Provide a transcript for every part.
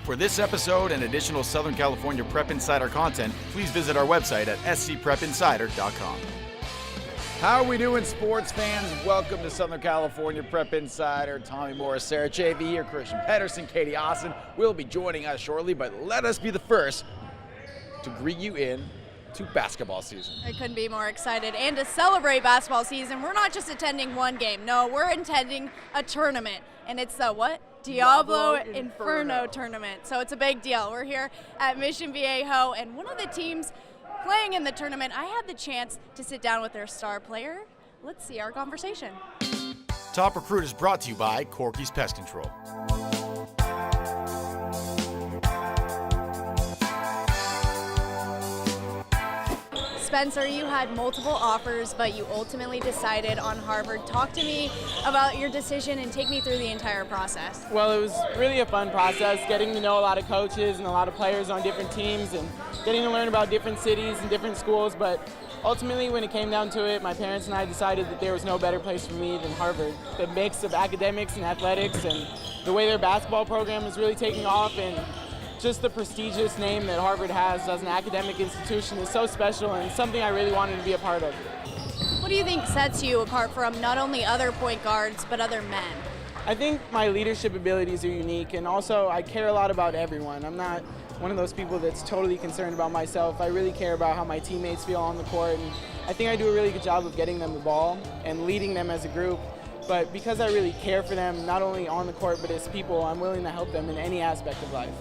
For this episode and additional Southern California Prep Insider content, please visit our website at scprepinsider.com. How are we doing, sports fans? Welcome to Southern California Prep Insider. Tommy Morris, Sarah JV here, Christian Pedersen, Katie Austin will be joining us shortly, but let us be the first to greet you in to basketball season. I couldn't be more excited. And to celebrate basketball season, we're not just attending one game. No, we're attending a tournament. And it's the what? Diablo Inferno tournament. So it's a big deal. We're here at Mission Viejo, and one of the teams playing in the tournament, I had the chance to sit down with their star player. Let's see our conversation. Top Recruit is brought to you by Corky's Pest Control. Spencer, you had multiple offers, but you ultimately decided on Harvard. Talk to me about your decision and take me through the entire process. Well, it was really a fun process, getting to know a lot of coaches and a lot of players on different teams and getting to learn about different cities and different schools. But ultimately, when it came down to it, my parents and I decided that there was no better place for me than Harvard. The mix of academics and athletics and the way their basketball program is really taking off, and just the prestigious name that Harvard has as an academic institution is so special and something I really wanted to be a part of. What do you think sets you apart from not only other point guards, but other men? I think my leadership abilities are unique, and also I care a lot about everyone. I'm not one of those people that's totally concerned about myself. I really care about how my teammates feel on the court, and I think I do a really good job of getting them the ball and leading them as a group. But because I really care for them, not only on the court, but as people, I'm willing to help them in any aspect of life.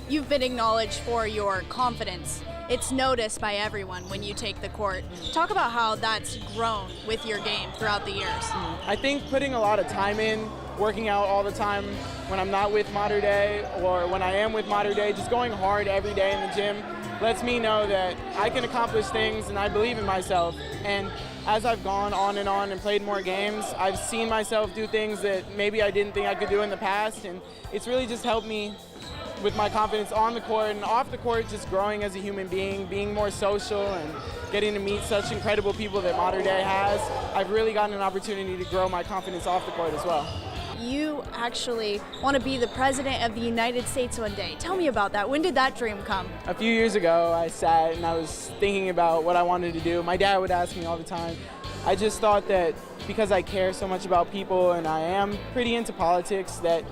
You've been acknowledged for your confidence. It's noticed by everyone when you take the court. Talk about how that's grown with your game throughout the years. I think putting a lot of time in, working out all the time when I'm not with Mater Dei, or when I am with Mater Dei, just going hard every day in the gym lets me know that I can accomplish things and I believe in myself. And as I've gone on and played more games, I've seen myself do things that maybe I didn't think I could do in the past, and it's really just helped me with my confidence on the court and off the court, just growing as a human being, being more social and getting to meet such incredible people that Mater Dei has. I've really gotten an opportunity to grow my confidence off the court as well. You actually want to be the president of the United States one day. Tell me about that. When did that dream come? A few years ago, I sat and I was thinking about what I wanted to do. My dad would ask me all the time. I just thought that because I care so much about people and I am pretty into politics, that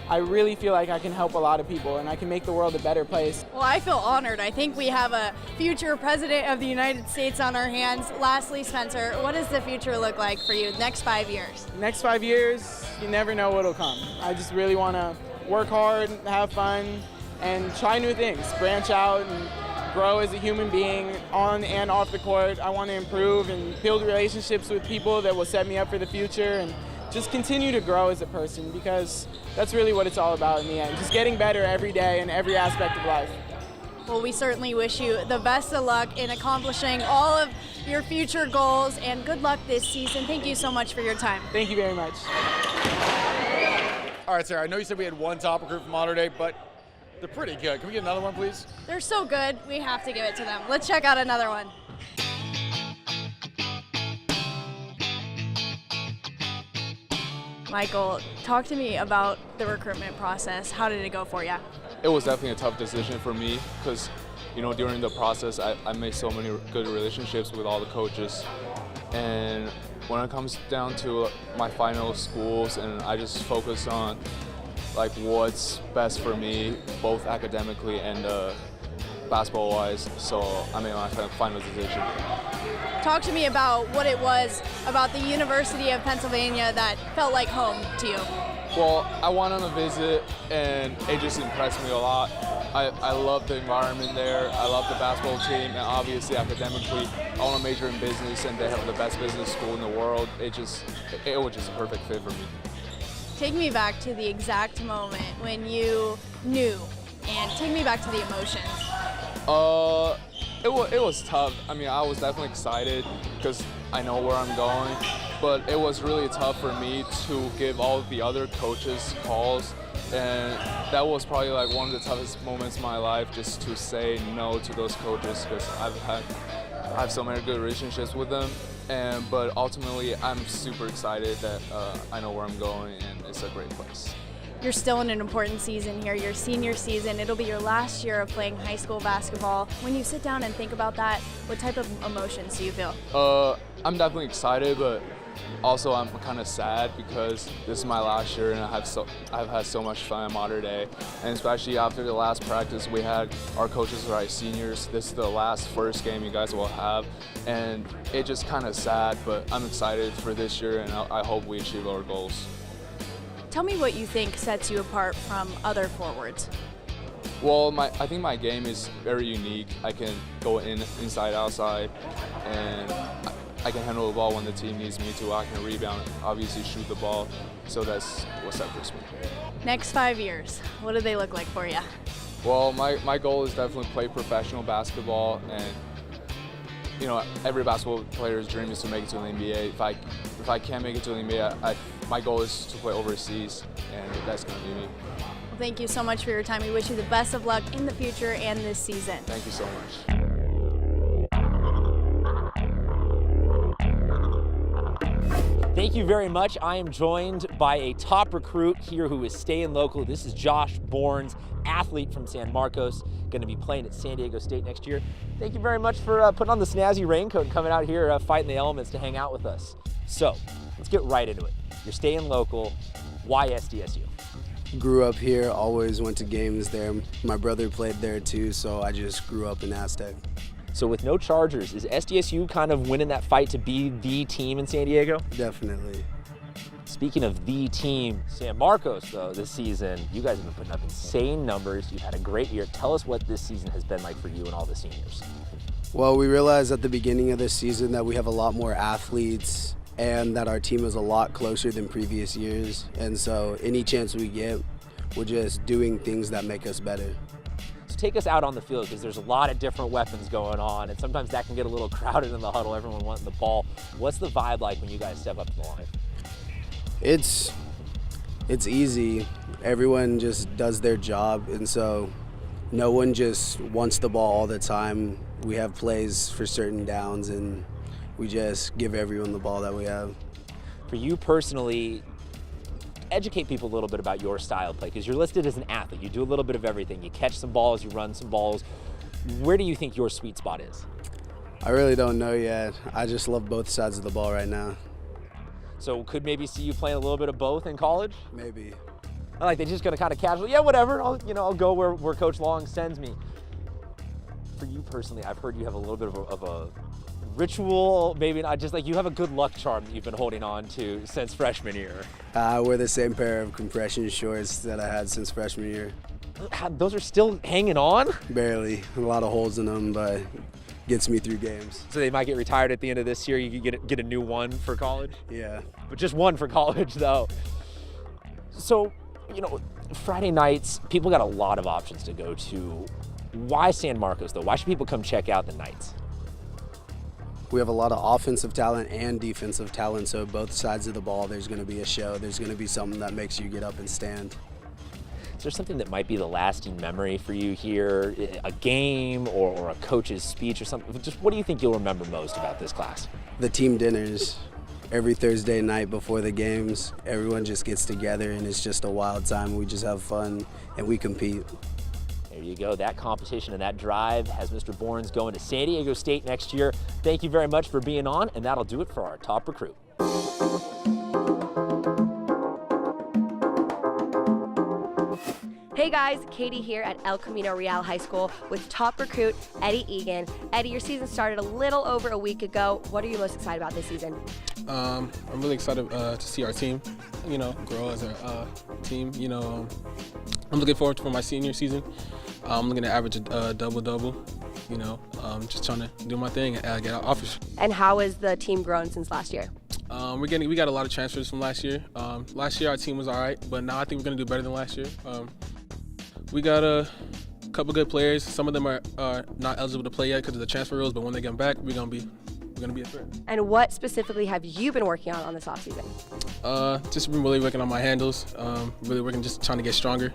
I really feel like I can help a lot of people and I can make the world a better place. Well, I feel honored. I think we have a future president of the United States on our hands. Lastly, Spencer, what does the future look like for you next 5 years? Next 5 years, you never know what'll come. I just really want to work hard, have fun, and try new things, branch out and grow as a human being on and off the court. I want to improve and build relationships with people that will set me up for the future, and just continue to grow as a person, because that's really what it's all about in the end. Just getting better every day in every aspect of life. Well, we certainly wish you the best of luck in accomplishing all of your future goals, and good luck this season. Thank you so much for your time. Thank you very much. All right, Sarah, I know you said we had one top recruit from Mater Dei, but they're pretty good. Can we get another one, please? They're so good, we have to give it to them. Let's check out another one. Michael, talk to me about the recruitment process. How did it go for you? It was definitely a tough decision for me because, during the process, I made so many good relationships with all the coaches. And when it comes down to my final schools, and I just focus on what's best for me, both academically and basketball-wise, so I made my final decision. Talk to me about what it was about the University of Pennsylvania that felt like home to you. Well, I went on a visit, and it just impressed me a lot. I love the environment there. I love the basketball team, and obviously academically, I want to major in business, and they have the best business school in the world. It was just a perfect fit for me. Take me back to the exact moment when you knew, and take me back to the emotions. It was tough. I mean, I was definitely excited because I know where I'm going, but it was really tough for me to give all the other coaches calls, and that was probably one of the toughest moments in my life, just to say no to those coaches, because I have so many good relationships with them. But ultimately, I'm super excited that I know where I'm going, and it's a great place. You're still in an important season here, your senior season. It'll be your last year of playing high school basketball. When you sit down and think about that, what type of emotions do you feel? I'm definitely excited, but also I'm kind of sad because this is my last year and I've had so much fun at Mater Dei, and especially after the last practice we had our coaches were our seniors. This is the first game you guys will have, and it's just kind of sad, but I'm excited for this year and I hope we achieve our goals. Tell me what you think sets you apart from other forwards. Well, I think my game is very unique. I can go inside, outside, and I can handle the ball when the team needs me to. I can rebound, obviously shoot the ball, so that's what separates me. Next 5 years, what do they look like for you? Well, my goal is definitely play professional basketball, and every basketball player's dream is to make it to the NBA. If I can't make it to the NBA, my goal is to play overseas, and that's going to be me. Well, thank you so much for your time. We wish you the best of luck in the future and this season. Thank you so much. Thank you very much. I am joined by a top recruit here who is staying local. This is Josh Bournes, athlete from San Marcos, going to be playing at San Diego State next year. Thank you very much for putting on the snazzy raincoat and coming out here fighting the elements to hang out with us. So let's get right into it. You're staying local. Why SDSU? Grew up here, always went to games there. My brother played there too, so I just grew up in Aztec. So with no Chargers, is SDSU kind of winning that fight to be the team in San Diego? Definitely. Speaking of the team, San Marcos, though, this season, you guys have been putting up insane numbers. You've had a great year. Tell us what this season has been like for you and all the seniors. Well, we realized at the beginning of this season that we have a lot more athletes and that our team is a lot closer than previous years. And so any chance we get, we're just doing things that make us better. Take us out on the field, because there's a lot of different weapons going on, and sometimes that can get a little crowded in the huddle, everyone wanting the ball. What's the vibe like when you guys step up to the line? It's easy. Everyone just does their job, and so no one just wants the ball all the time. We have plays for certain downs, and we just give everyone the ball that we have. For you personally, educate people a little bit about your style of play, because you're listed as an athlete. You do a little bit of everything. You catch some balls, you run some balls. Where do you think your sweet spot is? I really don't know yet. I just love both sides of the ball right now. So could maybe see you playing a little bit of both in college? Maybe. I like, they're just gonna kind of casually, yeah, whatever, I'll go where Coach Long sends me. For you personally, I've heard you have a little bit of a ritual, maybe not, just like you have a good luck charm that you've been holding on to since freshman year. I wear the same pair of compression shorts that I had since freshman year. Those are still hanging on? Barely. A lot of holes in them, but gets me through games. So they might get retired at the end of this year. You could get a new one for college? Yeah. But just one for college, though. So, Friday nights, people got a lot of options to go to. Why San Marcos, though? Why should people come check out the Knights? We have a lot of offensive talent and defensive talent, so both sides of the ball, there's going to be a show. There's going to be something that makes you get up and stand. Is there something that might be the lasting memory for you here? A game or a coach's speech or something? Just what do you think you'll remember most about this class? The team dinners. Every Thursday night before the games, everyone just gets together and it's just a wild time. We just have fun and we compete. There you go. That competition and that drive has Mr. Bournes going to San Diego State next year. Thank you very much for being on, and that'll do it for our top recruit. Hey guys, Katie here at El Camino Real High School with top recruit Eddie Egan. Eddie, your season started a little over a week ago. What are you most excited about this season? I'm really excited to see our team, grow as a team. I'm looking forward for my senior season. I'm looking to average a double-double. Just trying to do my thing and get out offers. And how has the team grown since last year? We got a lot of transfers from last year. Last year our team was all right, but now I think we're going to do better than last year. We got a couple good players. Some of them are not eligible to play yet because of the transfer rules, but when they get back, we're gonna be a threat. And what specifically have you been working on this offseason? Just been really working on my handles. Really working, just trying to get stronger.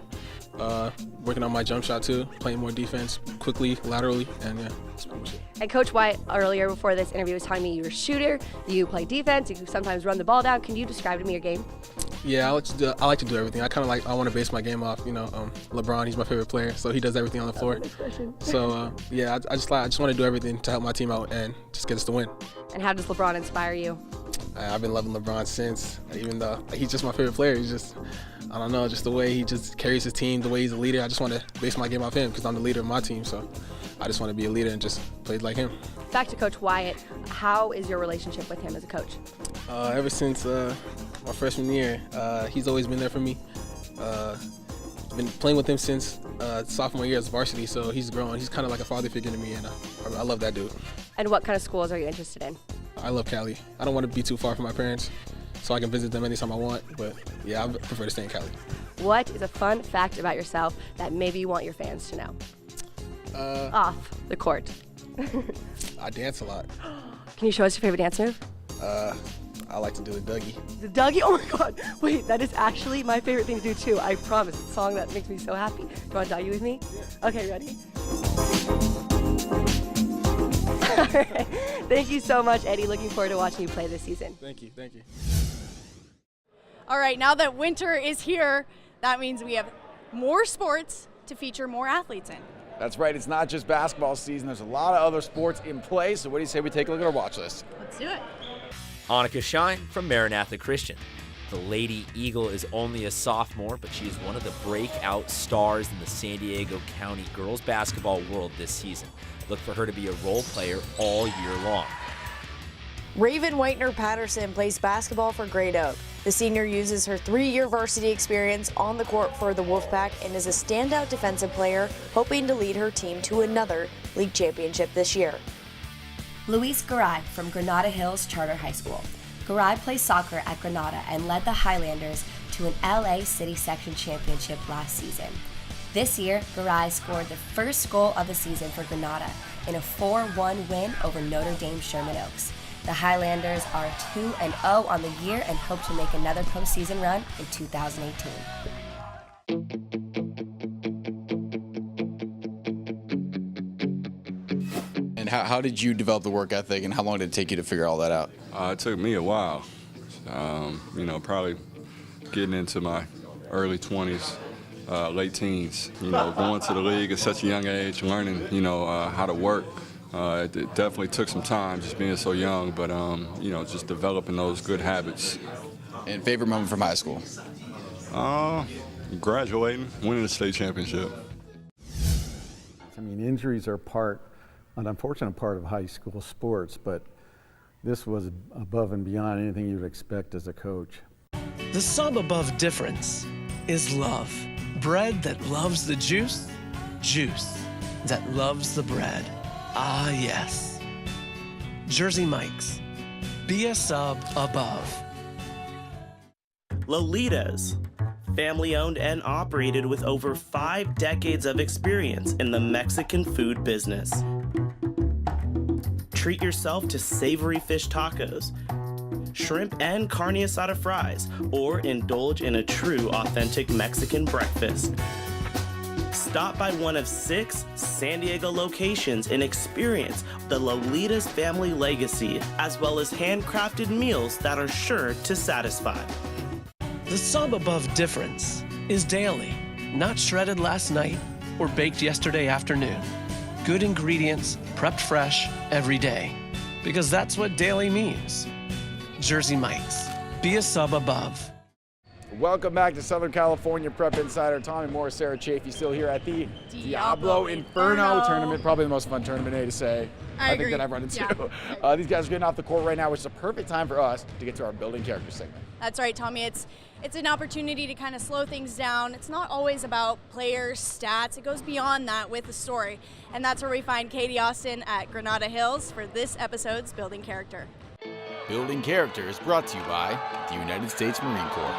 Working on my jump shot too, playing more defense quickly, laterally, and yeah, that's pretty much it. And Coach White earlier before this interview was telling me you're a shooter, you play defense, you sometimes run the ball down. Can you describe to me your game? Yeah, I like to do everything. I want to base my game off, LeBron. He's my favorite player, so he does everything on the floor. So yeah, I just want to do everything to help my team out and just get us to win. And how does LeBron inspire you? I've been loving LeBron since, even though he's just my favorite player. He's just, I don't know, just the way he just carries his team, the way he's a leader. I just want to base my game off him because I'm the leader of my team. So I just want to be a leader and just play like him. Back to Coach Wyatt. How is your relationship with him as a coach? Ever since my freshman year, he's always been there for me. Been playing with him since sophomore year as varsity, so he's grown. He's kind of like a father figure to me, and I love that dude. And what kind of schools are you interested in? I love Cali. I don't want to be too far from my parents, so I can visit them anytime I want, but yeah, I prefer to stay in Cali. What is a fun fact about yourself that maybe you want your fans to know? Off the court. I dance a lot. Can you show us your favorite dance move? I like to do the Dougie. The Dougie? Oh my God. Wait, that is actually my favorite thing to do too. I promise. It's a song that makes me so happy. Do you want to Dougie with me? Yeah. Okay, ready? All right. Thank you so much, Eddie. Looking forward to watching you play this season. Thank you. All right, now that winter is here, that means we have more sports to feature more athletes in. That's right. It's not just basketball season. There's a lot of other sports in play. So what do you say we take a look at our watch list? Let's do it. Annika Shine from Maranatha Christian. The Lady Eagle is only a sophomore, but she is one of the breakout stars in the San Diego County girls basketball world this season. Look for her to be a role player all year long. Raven Whitener-Patterson plays basketball for Great Oak. The senior uses her 3-year varsity experience on the court for the Wolfpack and is a standout defensive player, hoping to lead her team to another league championship this year. Luis Garay from Granada Hills Charter High School. Garay plays soccer at Granada and led the Highlanders to an LA City Section Championship last season. This year, Garay scored the first goal of the season for Granada in a 4-1 win over Notre Dame Sherman Oaks. The Highlanders are 2-0 on the year and hope to make another postseason run in 2018. And how did you develop the work ethic, and how long did it take you to figure all that out? It took me a while. Probably getting into my early 20s, late teens. Going to the league at such a young age, learning, how to work. It definitely took some time, just being so young, but just developing those good habits. And favorite moment from high school? Graduating, winning the state championship. Injuries are an unfortunate part of high school sports, but this was above and beyond anything you'd expect as a coach. The sub above difference is love. Bread that loves the juice, juice that loves the bread. Ah, yes. Jersey Mike's. Be a sub above. Lolitas. Family owned and operated with over 5 decades of experience in the Mexican food business. Treat yourself to savory fish tacos, shrimp and carne asada fries, or indulge in a true authentic Mexican breakfast. Stop by one of 6 San Diego locations and experience the Lolitas family legacy, as well as handcrafted meals that are sure to satisfy. The sub above difference is daily, not shredded last night or baked yesterday afternoon. Good ingredients, prepped fresh every day, because that's what daily means. Jersey Mike's. Be a sub above. Welcome back to Southern California Prep Insider. Tommy Moore, Sarah Chafee still here at the Diablo Inferno tournament. Probably the most fun tournament, to say. I think that I've run into. Yeah. These guys are getting off the court right now, which is a perfect time for us to get to our building character segment. That's right, Tommy. It's an opportunity to kind of slow things down. It's not always about players, stats. It goes beyond that with the story. And that's where we find Katie Austin at Granada Hills for this episode's Building Character. Building Character is brought to you by the United States Marine Corps.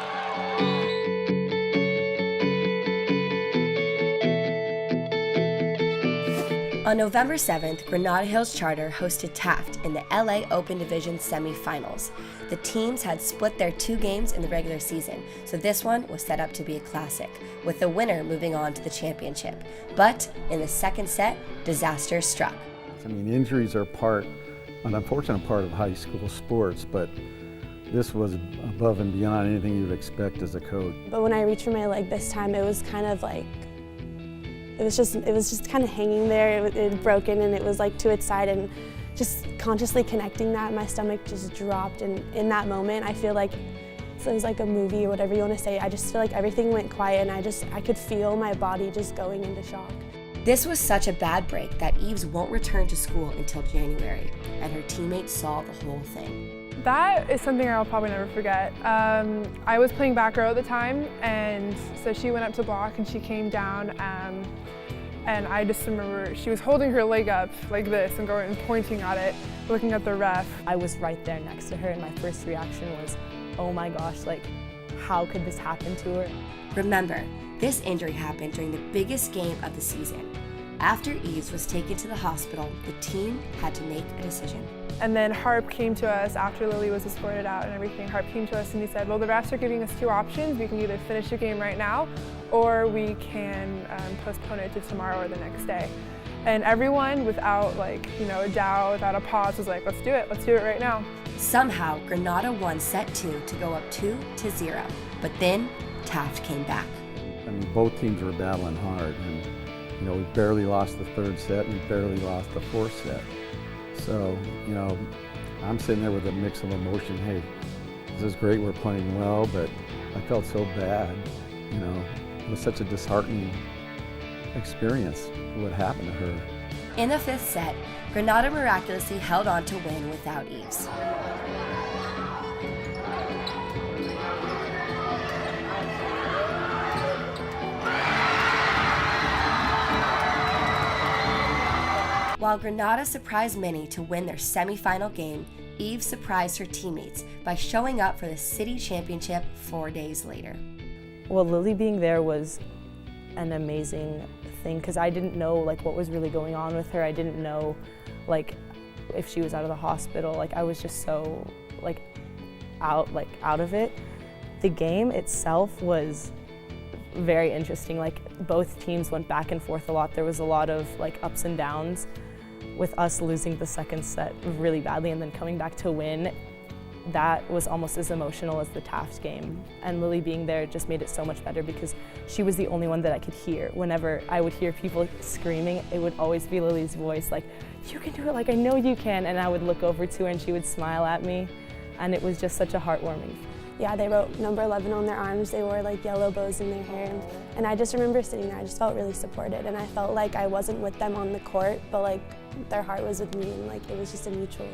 On November 7th, Granada Hills Charter hosted Taft in the LA Open Division semifinals. The teams had split their 2 games in the regular season, so this one was set up to be a classic, with the winner moving on to the championship. But in the second set, disaster struck. Injuries are an unfortunate part of high school sports, but this was above and beyond anything you'd expect as a coach. But when I reached for my leg this time, it was kind of like, it was just kind of hanging there. It had broken and it was like to its side, and just consciously connecting that, my stomach just dropped. And in that moment, I feel like it was like a movie or whatever you want to say. I just feel like everything went quiet, and I could feel my body just going into shock. This was such a bad break that Eves won't return to school until January, and her teammates saw the whole thing. That is something I'll probably never forget. I was playing back row at the time, and so she went up to block and she came down, and I just remember she was holding her leg up like this and going and pointing at it, looking at the ref. I was right there next to her, and my first reaction was, oh my gosh, like, how could this happen to her? Remember, this injury happened during the biggest game of the season. After Eves was taken to the hospital, the team had to make a decision. And then Harp came to us after Lily was escorted out and everything. Harp came to us and he said, well, the refs are giving us two options. We can either finish the game right now, or we can postpone it to tomorrow or the next day. And everyone, without a doubt, without a pause, was like, let's do it right now. Somehow, Granada won set 2 to go up 2-0, but then Taft came back. I mean, both teams were battling hard, and we barely lost the third set, we barely lost the fourth set. So, I'm sitting there with a mix of emotion. Hey, this is great, we're playing well, but I felt so bad. It was such a disheartening experience, what happened to her. In the fifth set, Granada miraculously held on to win without Eves. While Granada surprised many to win their semifinal game, Eves surprised her teammates by showing up for the city championship 4 days later. Well, Lily being there was an amazing thing, because I didn't know what was really going on with her. I didn't know if she was out of the hospital. I was just so out of it. The game itself was very interesting. Both teams went back and forth a lot. There was a lot of ups and downs, with us losing the second set really badly and then coming back to win. That was almost as emotional as the Taft game. And Lily being there just made it so much better, because she was the only one that I could hear. Whenever I would hear people screaming, it would always be Lily's voice, you can do it, I know you can. And I would look over to her and she would smile at me. And it was just such a heartwarming. Yeah, they wrote number 11 on their arms. They wore yellow bows in their hair. And I just remember sitting there, I just felt really supported. And I felt like I wasn't with them on the court, but their heart was with me, and it was just a mutual,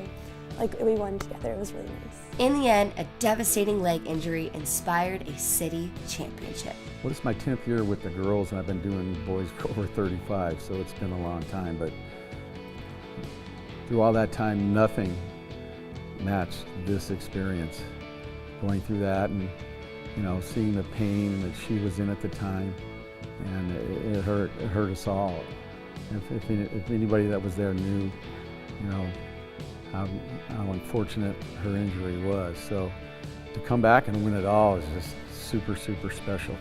we won together. It was really nice. In the end, a devastating leg injury inspired a city championship. Well, it's my 10th year with the girls, and I've been doing boys for over 35, so it's been a long time. But through all that time, nothing matched this experience. Going through that and, seeing the pain that she was in at the time, and it hurt us all. If anybody that was there knew, how unfortunate her injury was. So to come back and win it all is just super, super special.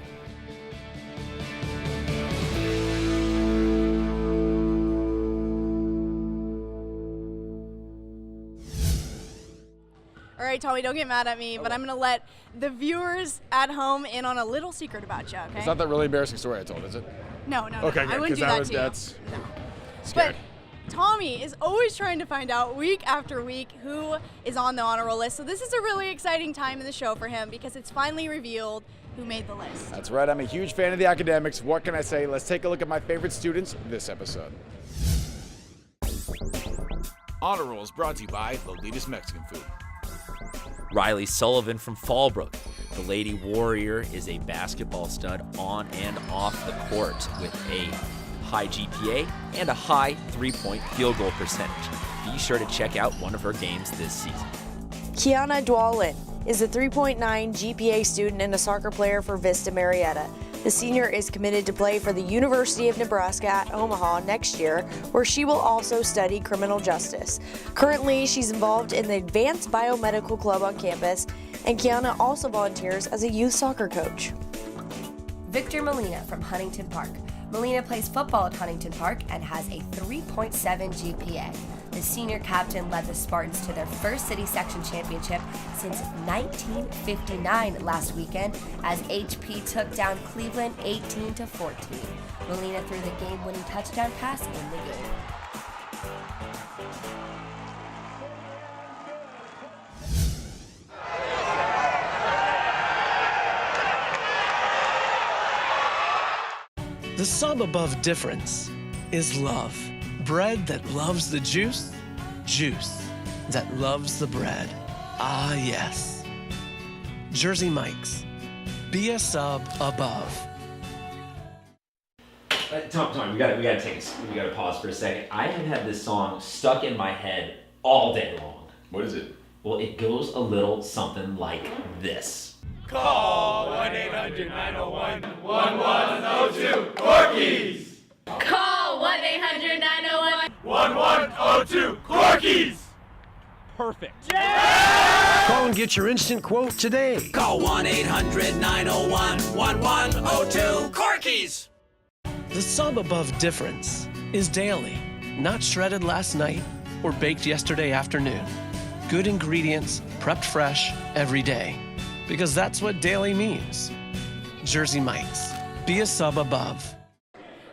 All right, Tommy, don't get mad at me, but I'm going to let the viewers at home in on a little secret about you, okay? It's not that really embarrassing story I told, is it? No. Okay, I wouldn't do that to you. That's No. scary. But Tommy is always trying to find out week after week who is on the honor roll list. So this is a really exciting time in the show for him, because it's finally revealed who made the list. That's right. I'm a huge fan of the academics. What can I say? Let's take a look at my favorite students this episode. Honor Roll is brought to you by the latest Mexican food. Riley Sullivan from Fallbrook. The Lady Warrior is a basketball stud on and off the court with a high GPA and a high three-point field goal percentage. Be sure to check out one of her games this season. Kiana Dwalin is a 3.9 GPA student and a soccer player for Vista Marietta. The senior is committed to play for the University of Nebraska at Omaha next year, where she will also study criminal justice. Currently, she's involved in the Advanced Biomedical Club on campus, and Kiana also volunteers as a youth soccer coach. Victor Molina from Huntington Park. Molina plays football at Huntington Park and has a 3.7 GPA. The The senior captain led the Spartans to their first city section championship since 1959 last weekend as HP took down Cleveland 18-14. Molina threw the game-winning touchdown pass in the game. The sum above difference is love. Bread that loves the juice, juice that loves the bread. Ah, yes. Jersey Mike's. Be a sub above. Tom, we gotta pause for a second. I have had this song stuck in my head all day long. What is it? Well, it goes a little something like this. Call 1-800-901-1102 Corkies! Call 1-800-901-1102 Corkies! Perfect. Call and get your instant quote today. Call 1-800-901-1102 Corkies! The sub above difference is daily, not shredded last night or baked yesterday afternoon. Good ingredients, prepped fresh every day. Because that's what daily means. Jersey Mike's. Be a sub above.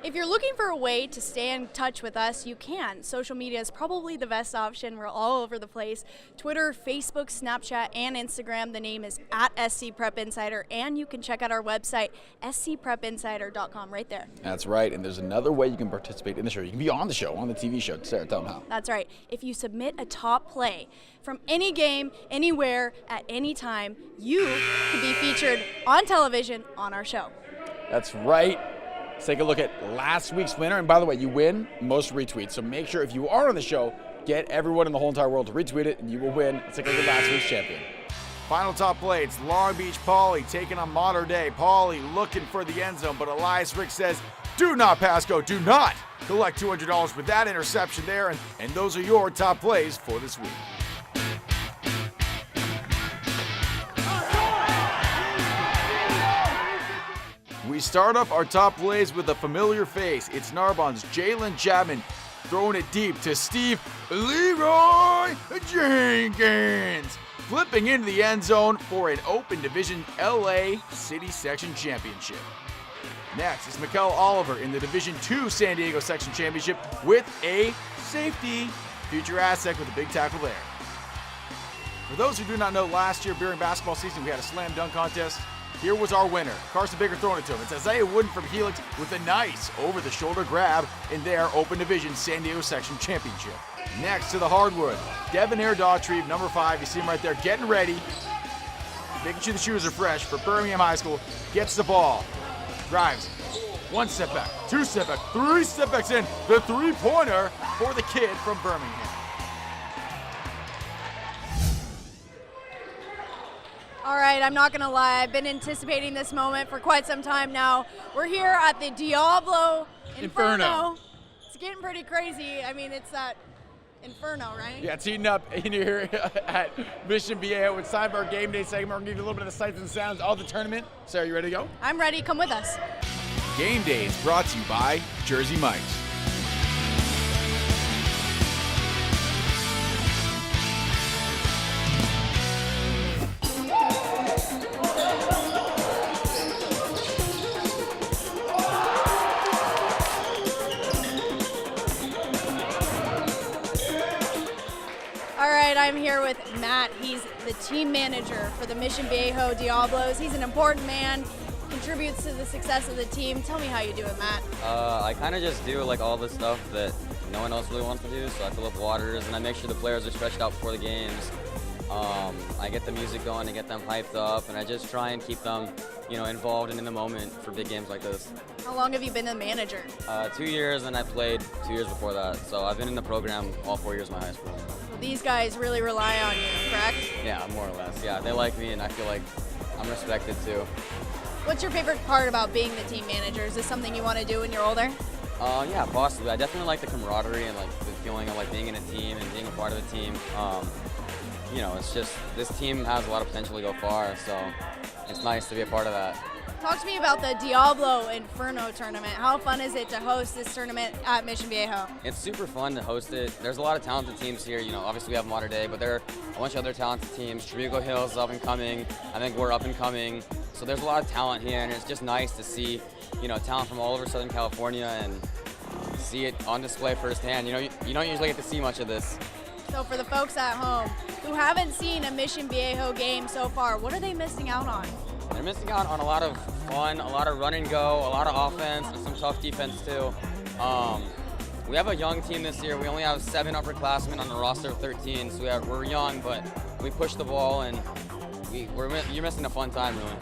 If you're looking for a way to stay in touch with us, you can. Social media is probably the best option. We're all over the place. Twitter, Facebook, Snapchat, and Instagram. The name is @SCPrepInsider, and you can check out our website, scprepinsider.com, right there. That's right, and there's another way you can participate in the show. You can be on the show, on the TV show. Sarah, tell them how. That's right. If you submit a top play from any game, anywhere, at any time, you could be featured on television on our show. That's right. Let's take a look at last week's winner. And by the way, you win most retweets. So make sure if you are on the show, get everyone in the whole entire world to retweet it, and you will win. Let's take a look at last week's champion. Final top play. It's Long Beach Pauly taking on Modern Day. Pauly looking for the end zone, but Elias Rick says, do not pass go. Do not collect $200 with that interception there. And those are your top plays for this week. We start off our top plays with a familiar face. It's Narbonne's Jalen Chapman throwing it deep to Steve Leroy Jenkins, flipping into the end zone for an open division LA City Section Championship. Next is Mikel Oliver in the Division II San Diego Section Championship with a safety. Future Aztec with a big tackle there. For those who do not know, last year during basketball season, we had a slam dunk contest. Here was our winner, Carson Baker throwing it to him. It's Isaiah Wooden from Helix with a nice over-the-shoulder grab in their Open Division San Diego Section Championship. Next to the hardwood, Devonair Daughtry, number 5. You see him right there getting ready, making sure the shoes are fresh for Birmingham High School. Gets the ball, drives, 1 step back, 2 step back, 3 step backs in. The three-pointer for the kid from Birmingham. All right, I'm not gonna lie, I've been anticipating this moment for quite some time now. We're here at the Diablo Inferno. It's getting pretty crazy. I mean, it's that Inferno, right? Yeah, it's heating up in here at Mission Viejo. It's time for our game day segment. We're gonna give you a little bit of the sights and sounds of the tournament. Sarah, you ready to go? I'm ready, come with us. Game Day is brought to you by Jersey Mike's. I'm here with Matt. He's the team manager for the Mission Viejo Diablos. He's an important man, contributes to the success of the team. Tell me how you do it, Matt. I kind of just do like all the stuff that no one else really wants to do. So I fill up waters and I make sure the players are stretched out before the games. I get the music going to get them hyped up, and I just try and keep them, involved and in the moment for big games like this. How long have you been a manager? 2 years, and I played 2 years before that. So I've been in the program all 4 years of my high school. Well, these guys really rely on you, correct? Yeah, more or less. Yeah, they like me, and I feel like I'm respected too. What's your favorite part about being the team manager? Is this something you want to do when you're older? Yeah, possibly. I definitely like the camaraderie and like the feeling of like being in a team and being a part of a team. It's just this team has a lot of potential to go far, so it's nice to be a part of that. Talk to me about the Diablo Inferno tournament. How fun is it to host this tournament at Mission Viejo? It's super fun to host it. There's a lot of talented teams here. You know, obviously we have Mater Dei, but there are a bunch of other talented teams. Trigo Hills is up and coming. I think we're up and coming. So there's a lot of talent here, and it's just nice to see, you know, talent from all over Southern California and see it on display firsthand. You know, you don't usually get to see much of this. So for the folks at home who haven't seen a Mission Viejo game so far, what are they missing out on? They're missing out on a lot of fun, a lot of run and go, a lot of offense, and some tough defense too. We have a young team this year. We only have 7 upperclassmen on a roster of 13, so we're young, but we push the ball, and you're missing a fun time, really.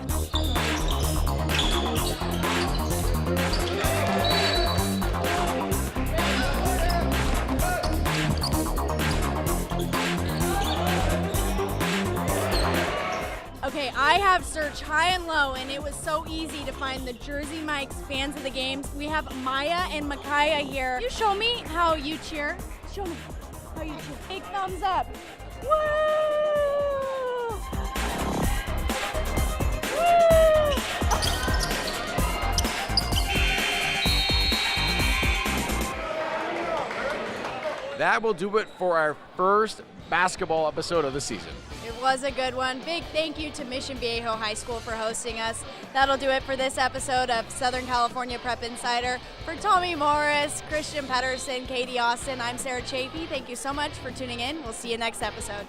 Okay, I have searched high and low, and it was so easy to find the Jersey Mike's fans of the games. We have Maya and Micaiah here. You show me how you cheer. Show me how you cheer. Big thumbs up. Woo! Woo! That will do it for our first basketball episode of the season. It was a good one. Big thank you to Mission Viejo High School for hosting us. That'll do it for this episode of Southern California Prep Insider. For Tommy Morris, Christian Pedersen, Katie Austin, I'm Sarah Chafee. Thank you so much for tuning in. We'll see you next episode.